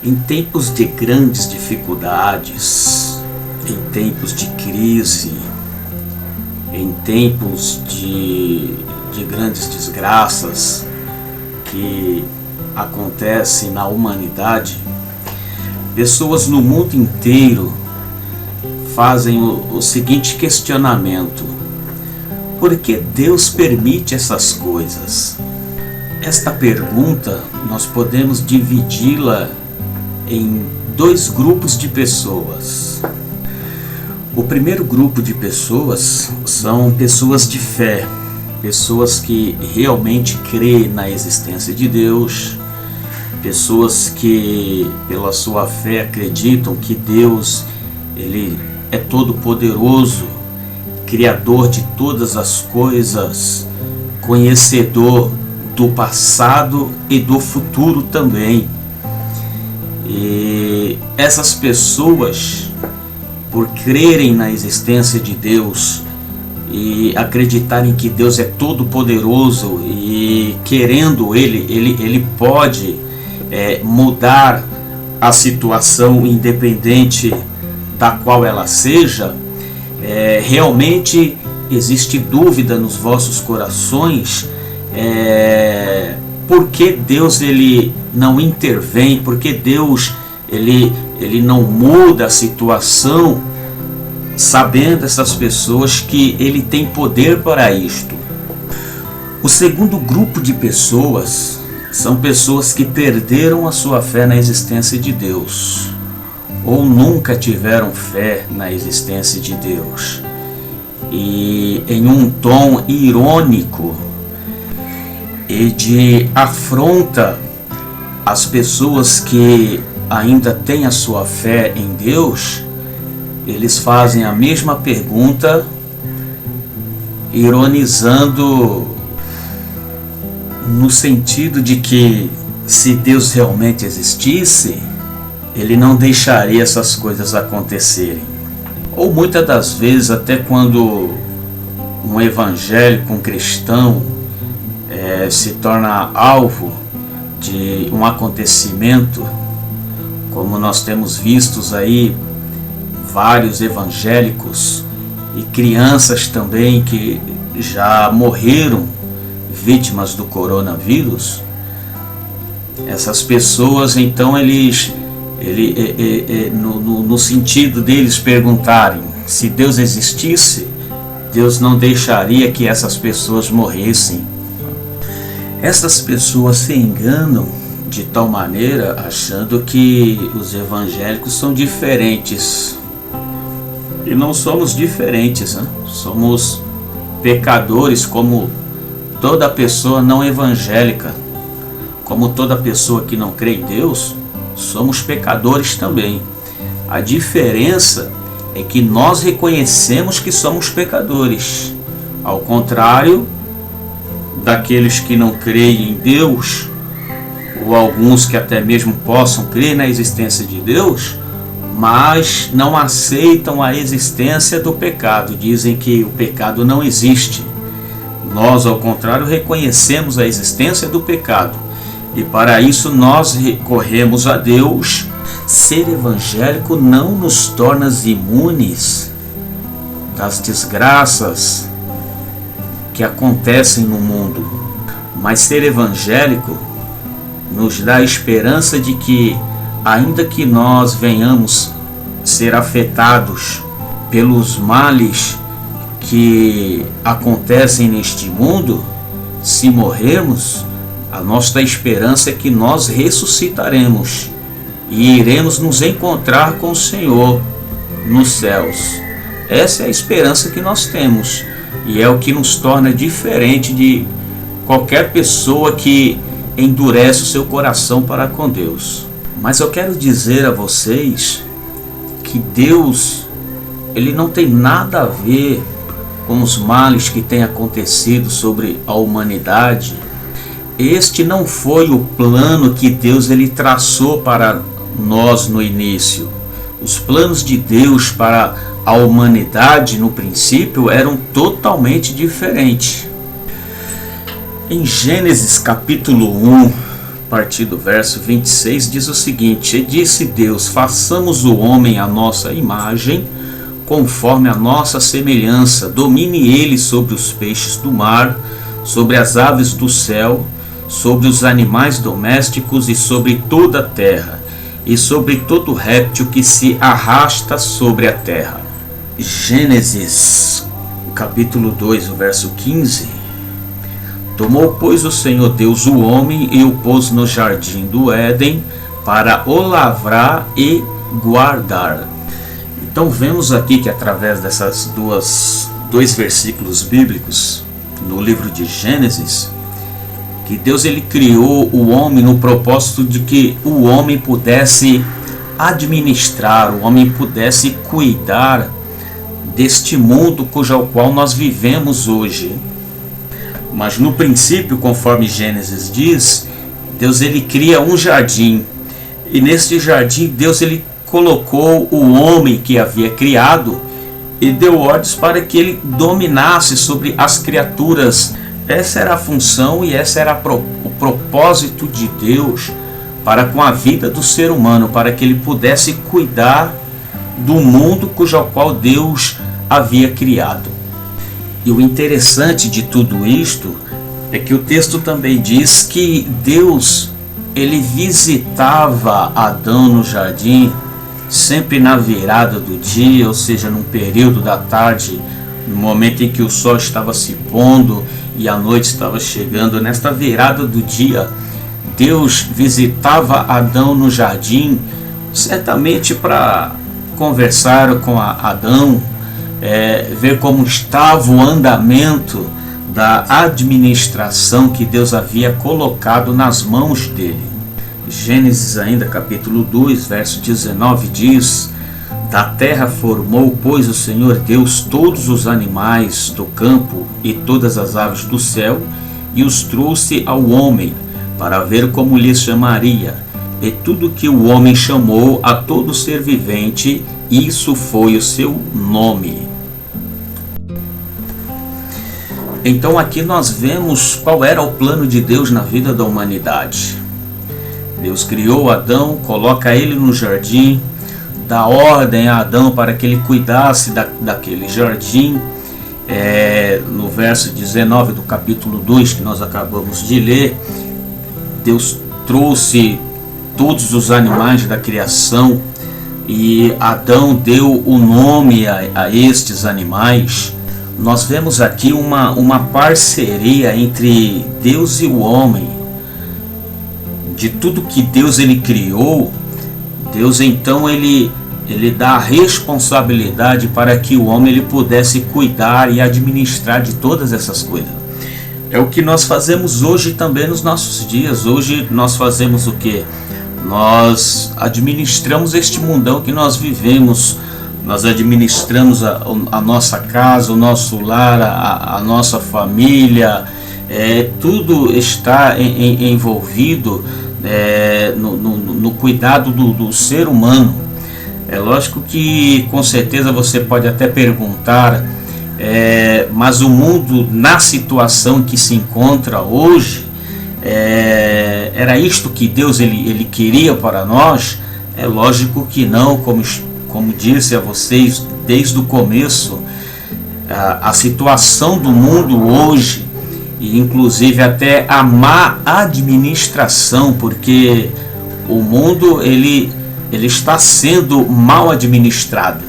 Em tempos de grandes dificuldades, em tempos de crise, em tempos de grandes desgraças que acontecem na humanidade, pessoas no mundo inteiro fazem o seguinte questionamento: por que Deus permite essas coisas? Esta pergunta nós podemos dividi-la em dois grupos de pessoas. O primeiro grupo de pessoas são pessoas de fé, pessoas que realmente creem na existência de Deus, pessoas que pela sua fé acreditam que Deus ele é todo poderoso, criador de todas as coisas, conhecedor do passado e do futuro também. E essas pessoas, por crerem na existência de Deus e acreditarem que Deus é todo poderoso e querendo Ele pode mudar a situação independente da qual ela seja, realmente existe dúvida nos vossos corações, por que Deus ele não intervém, por que Deus ele não muda a situação, sabendo essas pessoas que ele tem poder para isto. O segundo grupo de pessoas são pessoas que perderam a sua fé na existência de Deus, ou nunca tiveram fé na existência de Deus. E em um tom irônico e de afronta às pessoas que ainda têm a sua fé em Deus, eles fazem a mesma pergunta, ironizando no sentido de que se Deus realmente existisse, ele não deixaria essas coisas acontecerem. Ou muitas das vezes, até quando um evangélico, um cristão, se torna alvo de um acontecimento, como nós temos vistos aí vários evangélicos e crianças também que já morreram vítimas do coronavírus, essas pessoas então no sentido deles perguntarem se Deus existisse, Deus não deixaria que essas pessoas morressem. Essas pessoas se enganam de tal maneira achando que os evangélicos são diferentes. E não somos diferentes, né? Somos pecadores como toda pessoa não evangélica, como toda pessoa que não crê em Deus, somos pecadores também. A diferença é que nós reconhecemos que somos pecadores, ao contrário daqueles que não creem em Deus, ou alguns que até mesmo possam crer na existência de Deus, mas não aceitam a existência do pecado, dizem que o pecado não existe. Nós, ao contrário, reconhecemos a existência do pecado e para isso nós recorremos a Deus. Ser evangélico não nos torna imunes das desgraças que acontecem no mundo, mas ser evangélico nos dá a esperança de que, ainda que nós venhamos ser afetados pelos males que acontecem neste mundo, se morrermos, a nossa esperança é que nós ressuscitaremos e iremos nos encontrar com o Senhor nos céus. Essa é a esperança que nós temos e é o que nos torna diferente de qualquer pessoa que endurece o seu coração para com Deus. Mas eu quero dizer a vocês que Deus, ele não tem nada a ver com os males que têm acontecido sobre a humanidade. Este não foi o plano que Deus ele traçou para nós no início. Os planos de Deus para a humanidade no princípio eram totalmente diferentes. Em Gênesis capítulo 1, a partir do verso 26, diz o seguinte: E disse Deus, façamos o homem à nossa imagem, conforme a nossa semelhança, domine ele sobre os peixes do mar, sobre as aves do céu, sobre os animais domésticos e sobre toda a terra, e sobre todo réptil que se arrasta sobre a terra. Gênesis, capítulo 2, o verso 15. Tomou, pois, o Senhor Deus o homem e o pôs no jardim do Éden para o lavrar e guardar. Então vemos aqui que através dessas dois versículos bíblicos no livro de Gênesis, que Deus ele criou o homem no propósito de que o homem pudesse administrar, o homem pudesse cuidar deste mundo cujo qual nós vivemos hoje. Mas no princípio, conforme Gênesis diz, Deus ele cria um jardim, e neste jardim Deus ele colocou o homem que havia criado e deu ordens para que ele dominasse sobre as criaturas. Essa era a função e esse era o propósito de Deus para com a vida do ser humano, para que ele pudesse cuidar do mundo cujo qual Deus havia criado. E o interessante de tudo isto é que o texto também diz que Deus ele visitava Adão no jardim sempre na virada do dia, ou seja, num período da tarde, no momento em que o sol estava se pondo e a noite estava chegando. Nesta virada do dia, Deus visitava Adão no jardim, certamente para conversar com Adão, ver como estava o andamento da administração que Deus havia colocado nas mãos dele. Gênesis ainda capítulo 2, verso 19 diz: Da terra formou, pois, o Senhor Deus todos os animais do campo e todas as aves do céu, e os trouxe ao homem, para ver como lhes chamaria. E tudo que o homem chamou a todo ser vivente, isso foi o seu nome. Então aqui nós vemos qual era o plano de Deus na vida da humanidade. Deus criou Adão, coloca ele no jardim, dá ordem a Adão para que ele cuidasse daquele jardim. No verso 19 do capítulo 2 que nós acabamos de ler, Deus trouxe todos os animais da criação e Adão deu o nome a estes animais. Nós vemos aqui uma parceria entre Deus e o homem. De tudo que Deus ele criou, Deus então ele dá a responsabilidade para que o homem ele pudesse cuidar e administrar de todas essas coisas. É o que nós fazemos hoje também nos nossos dias. Hoje nós fazemos o quê? Nós administramos este mundão que nós vivemos. Nós administramos a nossa casa, o nosso lar, a nossa família. Tudo está envolvido no cuidado do ser humano. É lógico que com certeza você pode até perguntar, mas o mundo na situação que se encontra hoje, era isto que Deus ele queria para nós? É lógico que não. Como disse a vocês desde o começo, a situação do mundo hoje, e inclusive até a má administração, porque o mundo ele está sendo mal administrado,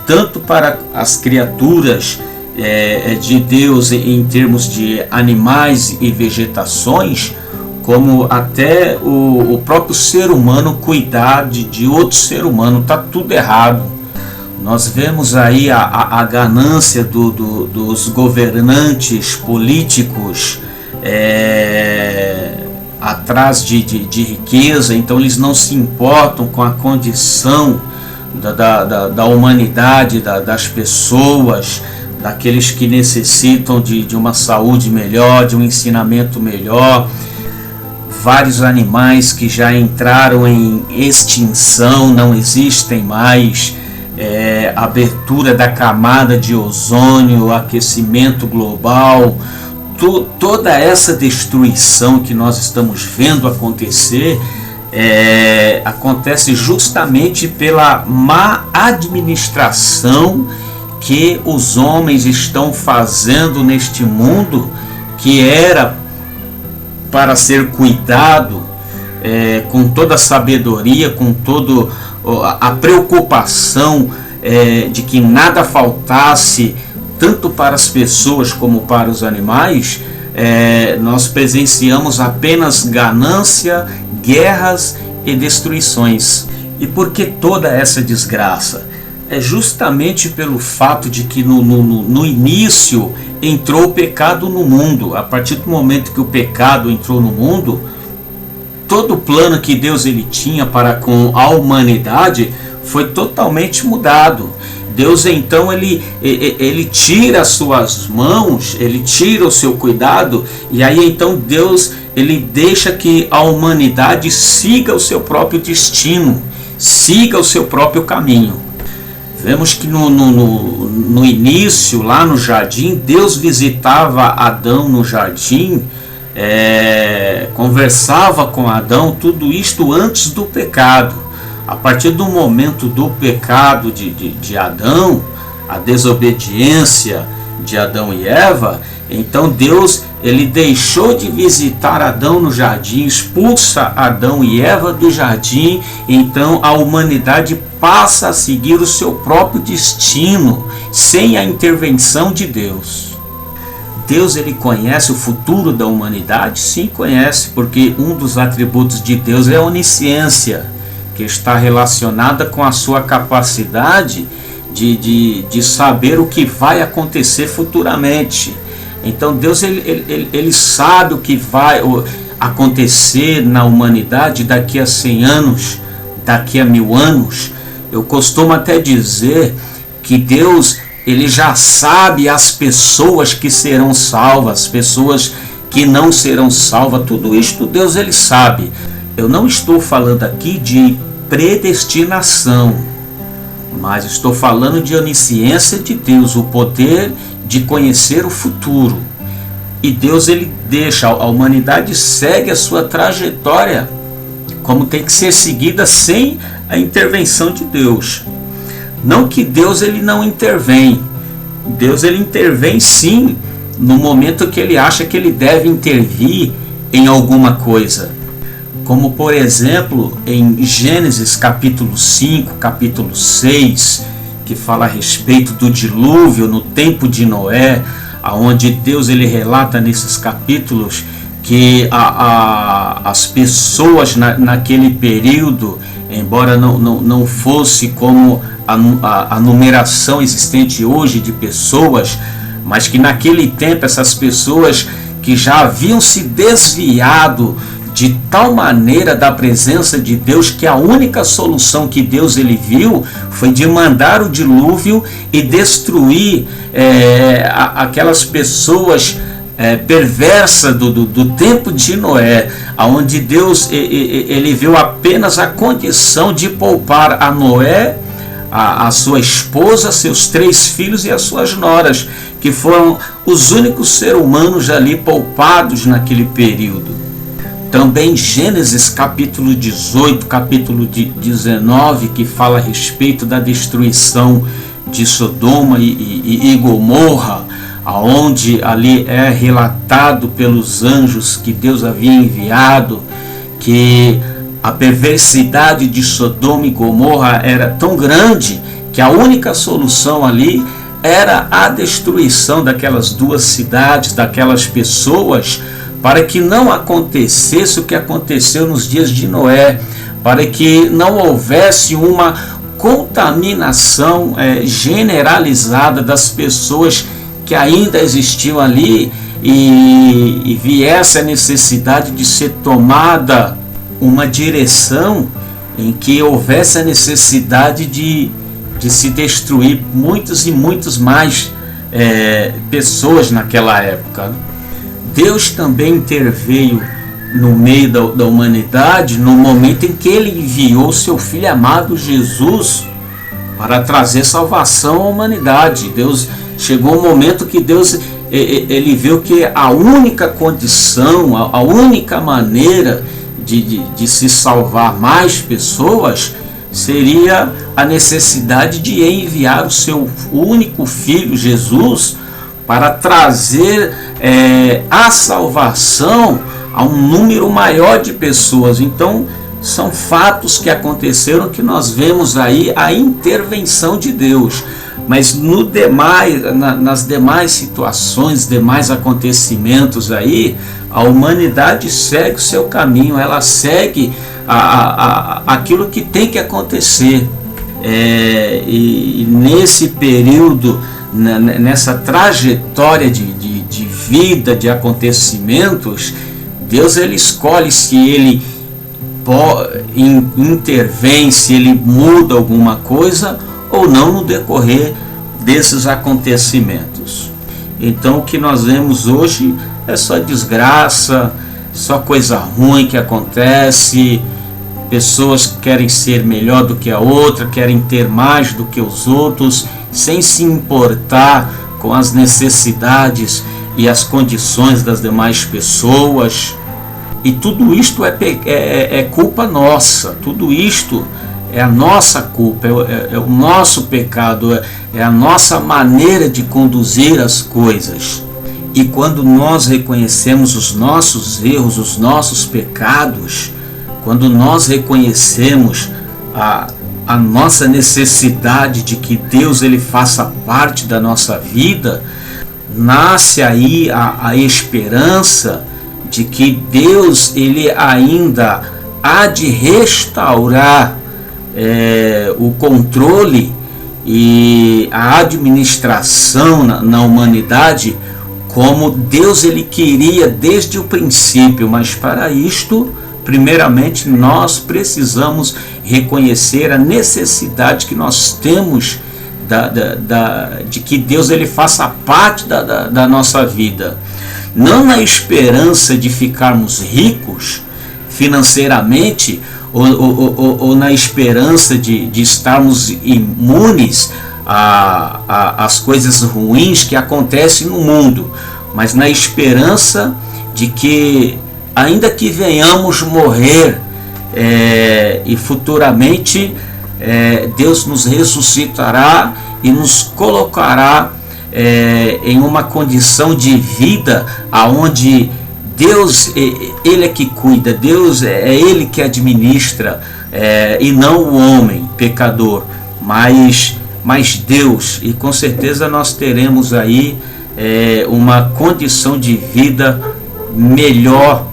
tanto para as criaturas de Deus em termos de animais e vegetações, como até o próprio ser humano cuidar de outro ser humano. Está tudo errado. Nós vemos aí a ganância dos governantes políticos atrás de riqueza. Então eles não se importam com a condição da humanidade, das pessoas, daqueles que necessitam de uma saúde melhor, de um ensinamento melhor. Vários animais que já entraram em extinção, não existem mais. Abertura da camada de ozônio, aquecimento global, toda essa destruição que nós estamos vendo acontecer, acontece justamente pela má administração que os homens estão fazendo neste mundo, que era para ser cuidado com toda a sabedoria, com toda a preocupação de que nada faltasse, tanto para as pessoas como para os animais. Nós presenciamos apenas ganância, guerras e destruições. E por que toda essa desgraça? É justamente pelo fato de que no início entrou o pecado no mundo. A partir do momento que o pecado entrou no mundo, todo o plano que Deus ele tinha para com a humanidade foi totalmente mudado. Deus então ele tira as suas mãos, ele tira o seu cuidado, e aí então Deus ele deixa que a humanidade siga o seu próprio destino, siga o seu próprio caminho. Vemos que no início, lá no jardim, Deus visitava Adão no jardim, conversava com Adão, tudo isto antes do pecado. A partir do momento do pecado de Adão, a desobediência de Adão e Eva, então Deus ele deixou de visitar Adão no jardim, expulsa Adão e Eva do jardim, então a humanidade passa a seguir o seu próprio destino, sem a intervenção de Deus. Deus ele conhece o futuro da humanidade? Sim, conhece, porque um dos atributos de Deus é a onisciência, que está relacionada com a sua capacidade de saber o que vai acontecer futuramente. Então Deus ele sabe o que vai acontecer na humanidade daqui a 100 anos, daqui a 1000 anos. Eu costumo até dizer que Deus ele já sabe as pessoas que serão salvas, as pessoas que não serão salvas, tudo isto Deus ele sabe. Eu não estou falando aqui de predestinação, mas estou falando de onisciência de Deus, o poder de conhecer o futuro. E Deus ele deixa, a humanidade segue a sua trajetória como tem que ser seguida sem a intervenção de Deus. Não que Deus ele não intervém. Deus ele intervém sim no momento que ele acha que ele deve intervir em alguma coisa. Como por exemplo em Gênesis capítulo 5, capítulo 6, que fala a respeito do dilúvio no tempo de Noé, aonde Deus ele relata nesses capítulos que as pessoas naquele período, embora não fosse como a numeração existente hoje de pessoas, mas que naquele tempo essas pessoas que já haviam se desviado de tal maneira da presença de Deus, que a única solução que Deus ele viu foi de mandar o dilúvio e destruir aquelas pessoas perversas do tempo de Noé, onde Deus ele viu apenas a condição de poupar a Noé, a sua esposa, seus 3 filhos e as suas noras, que foram os únicos seres humanos ali poupados naquele período. Também Gênesis capítulo 18, capítulo 19, que fala a respeito da destruição de Sodoma e Gomorra, aonde ali é relatado pelos anjos que Deus havia enviado, que a perversidade de Sodoma e Gomorra era tão grande que a única solução ali era a destruição daquelas 2 cidades, daquelas pessoas, para que não acontecesse o que aconteceu nos dias de Noé, para que não houvesse uma contaminação generalizada das pessoas que ainda existiam ali, e viesse a necessidade de ser tomada uma direção em que houvesse a necessidade de se destruir muitos e muitos mais pessoas naquela época. Deus também interveio no meio da humanidade no momento em que ele enviou seu Filho amado Jesus para trazer salvação à humanidade. Chegou um momento que Deus ele viu que a única condição, a única maneira de se salvar mais pessoas seria a necessidade de enviar o seu único filho, Jesus, para trazer a salvação a um número maior de pessoas. Então, são fatos que aconteceram, que nós vemos aí a intervenção de Deus. Mas nas demais situações, demais acontecimentos aí, a humanidade segue o seu caminho, ela segue aquilo que tem que acontecer. E nesse período, nessa trajetória de vida, de acontecimentos, Deus ele escolhe se ele intervém, se ele muda alguma coisa ou não no decorrer desses acontecimentos. Então o que nós vemos hoje é só desgraça, só coisa ruim que acontece, pessoas que querem ser melhor do que a outra, querem ter mais do que os outros, sem se importar com as necessidades e as condições das demais pessoas. E tudo isto é culpa nossa, tudo isto é a nossa culpa, é o nosso pecado, é a nossa maneira de conduzir as coisas. E quando nós reconhecemos os nossos erros, os nossos pecados, quando nós reconhecemos a nossa necessidade de que Deus ele faça parte da nossa vida, nasce aí a esperança de que Deus ele ainda há de restaurar o controle e a administração na humanidade como Deus ele queria desde o princípio. Mas para isto, primeiramente, nós precisamos reconhecer a necessidade que nós temos de que Deus ele faça parte da nossa vida. Não na esperança de ficarmos ricos financeiramente ou na esperança de estarmos imunes às coisas ruins que acontecem no mundo, mas na esperança de que, ainda que venhamos morrer e futuramente Deus nos ressuscitará e nos colocará em uma condição de vida aonde Deus, ele é que cuida, Deus é ele que administra, e não o homem pecador, mas Deus. E com certeza nós teremos aí uma condição de vida melhor,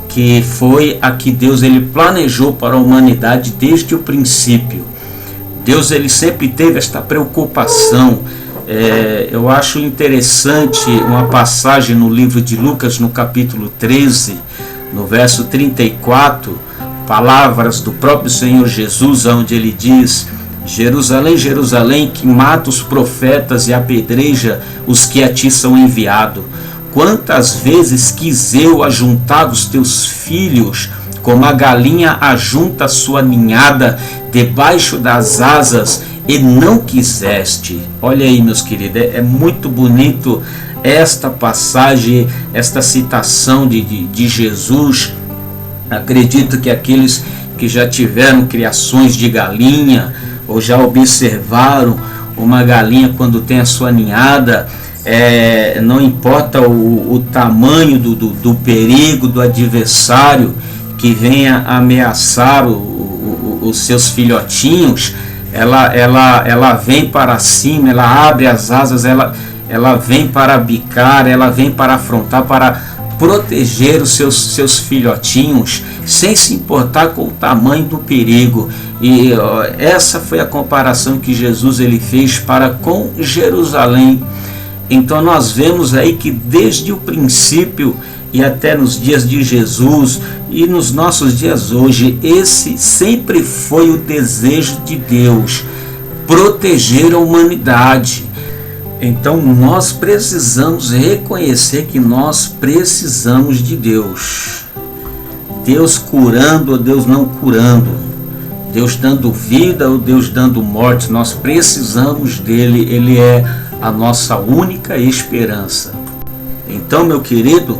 que foi a que Deus ele planejou para a humanidade desde o princípio. Deus ele sempre teve esta preocupação. Eu acho interessante uma passagem no livro de Lucas, no capítulo 13, no verso 34, palavras do próprio Senhor Jesus, onde ele diz: Jerusalém, Jerusalém, que mata os profetas e apedreja os que a ti são enviados. Quantas vezes quis eu ajuntar os teus filhos, como a galinha ajunta a sua ninhada debaixo das asas, e não quiseste. Olha aí, meus queridos, é muito bonito esta passagem, esta citação de Jesus. Acredito que aqueles que já tiveram criações de galinha, ou já observaram uma galinha quando tem a sua ninhada, não importa o tamanho do perigo, do adversário que venha ameaçar os seus filhotinhos, ela vem para cima, ela abre as asas, ela vem para bicar, ela vem para afrontar, para proteger os seus filhotinhos, sem se importar com o tamanho do perigo. E essa foi a comparação que Jesus ele fez para com Jerusalém. Então nós vemos aí que desde o princípio e até nos dias de Jesus e nos nossos dias hoje, esse sempre foi o desejo de Deus, proteger a humanidade. Então nós precisamos reconhecer que nós precisamos de Deus. Deus curando ou Deus não curando, Deus dando vida ou Deus dando morte, nós precisamos dele. Ele é a nossa única esperança. Então, meu querido,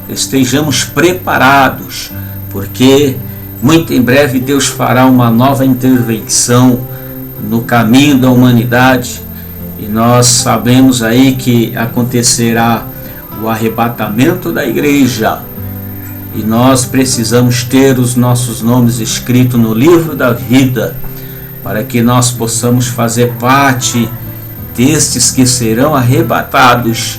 estejamos preparados, porque muito em breve Deus fará uma nova intervenção no caminho da humanidade, e nós sabemos aí que acontecerá o arrebatamento da igreja, e nós precisamos ter os nossos nomes escritos no livro da vida, para que nós possamos fazer parte destes que serão arrebatados,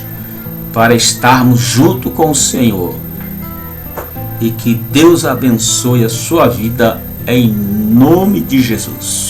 para estarmos junto com o Senhor. E que Deus abençoe a sua vida em nome de Jesus.